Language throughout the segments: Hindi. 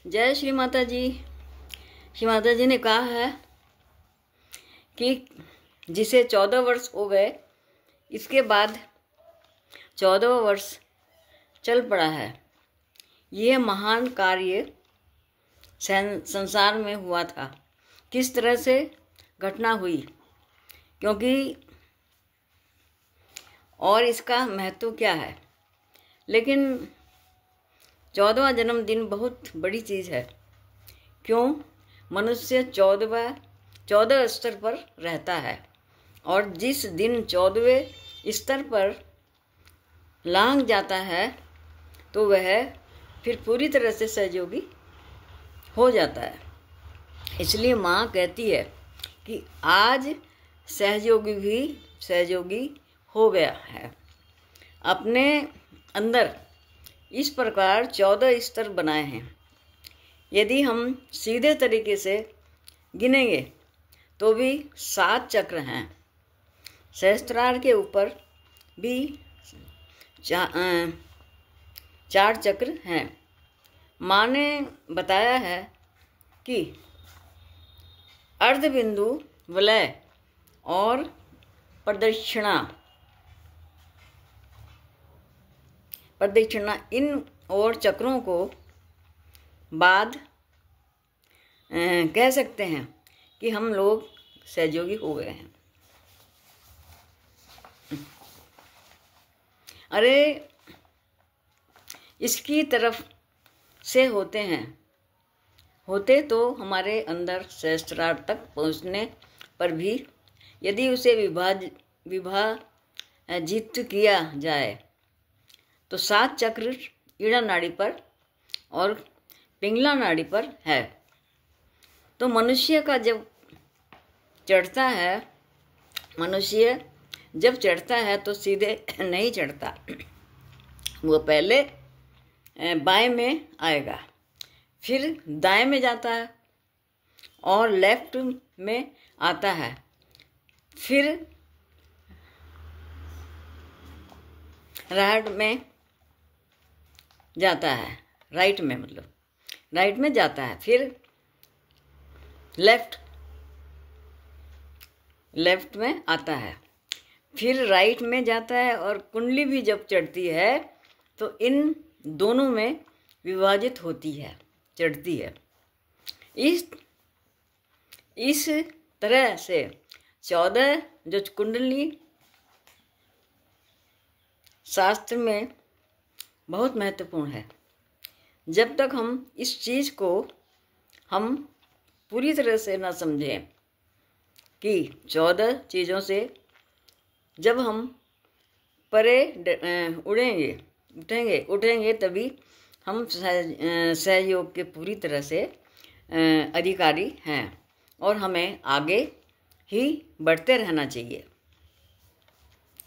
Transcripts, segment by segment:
जय श्री माता जी। श्री माता जी ने कहा है कि जिसे 14 वर्ष हो गए, इसके बाद 14वां वर्ष चल पड़ा है। यह महान कार्य संसार में हुआ था। किस तरह से घटना हुई, क्योंकि और इसका महत्व क्या है। लेकिन 14वां जन्मदिन बहुत बड़ी चीज़ है। क्यों? मनुष्य 14 स्तर पर रहता है, और जिस दिन 14वें स्तर पर लांघ जाता है तो वह फिर पूरी तरह से सहयोगी हो जाता है। इसलिए माँ कहती है कि आज सहयोगी भी सहयोगी हो गया है। अपने अंदर इस प्रकार 14 स्तर बनाए हैं। यदि हम सीधे तरीके से गिनेंगे तो भी 7 चक्र हैं। सहस्त्रार के ऊपर भी 4 चक्र हैं। माँ ने बताया है कि अर्धबिंदु, वलय और प्रदक्षिणा इन और चक्रों को बाद कह सकते हैं कि हम लोग सहयोगी हो गए हैं। अरे इसकी तरफ से होते तो हमारे अंदर सहस्त्रार तक पहुँचने पर भी यदि उसे विभाजित किया जाए तो 7 चक्र ईड़ा नाड़ी पर और पिंगला नाड़ी पर है। तो मनुष्य जब चढ़ता है तो सीधे नहीं चढ़ता। वो पहले बाएं में आएगा, फिर दाएं में जाता है और लेफ्ट में आता है, फिर राइट में जाता है, राइट में जाता है, फिर लेफ्ट में आता है, फिर राइट में जाता है। और कुंडली भी जब चढ़ती है तो इन दोनों में विभाजित होती है, चढ़ती है। इस तरह से 14 जो कुंडली शास्त्र में बहुत महत्वपूर्ण है। जब तक हम इस चीज़ को हम पूरी तरह से ना समझें कि 14 चीज़ों से जब हम परे उठेंगे तभी हम सहयोग के पूरी तरह से अधिकारी हैं, और हमें आगे ही बढ़ते रहना चाहिए।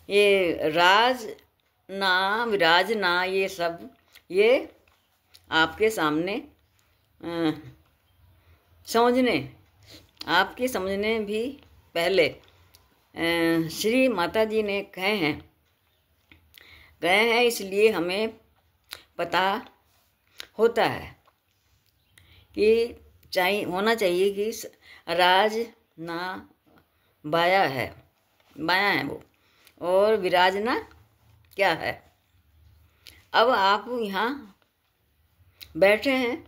ये विराजना ये सब ये आपके सामने आपके समझने भी पहले श्री माता जी ने कहे हैं। इसलिए हमें पता होता है कि होना चाहिए कि राज ना बाया है वो, और विराजना क्या है। अब आप यहाँ बैठे हैं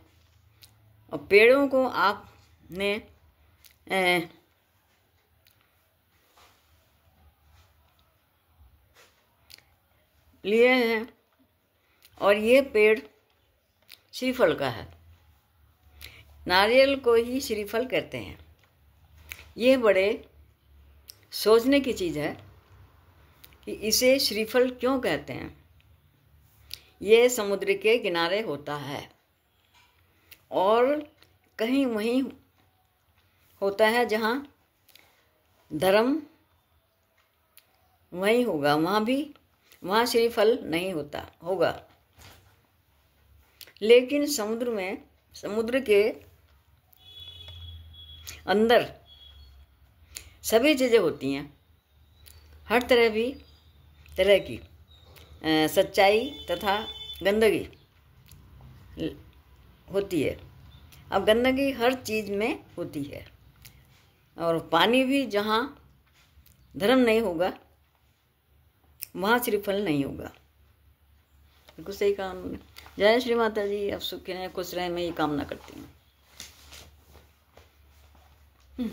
और पेड़ों को आपने लिए हैं, और ये पेड़ श्रीफल का है। नारियल को ही श्रीफल कहते हैं। ये बड़े सोचने की चीज़ है कि इसे श्रीफल क्यों कहते हैं। ये समुद्र के किनारे होता है, और कहीं वहीं होता है जहाँ धर्म वहीं होगा, वहाँ श्रीफल नहीं होगा। लेकिन समुद्र के अंदर सभी चीज़ें होती हैं, हर तरह की सच्चाई तथा गंदगी होती है। अब गंदगी हर चीज़ में होती है, और पानी भी जहाँ धर्म नहीं होगा वहाँ श्रीफल नहीं होगा। बिल्कुल सही कहा उन्होंने। जय श्री माता जी, अब सुख रहें, खुश रहें, मैं ये कामना करती हूँ।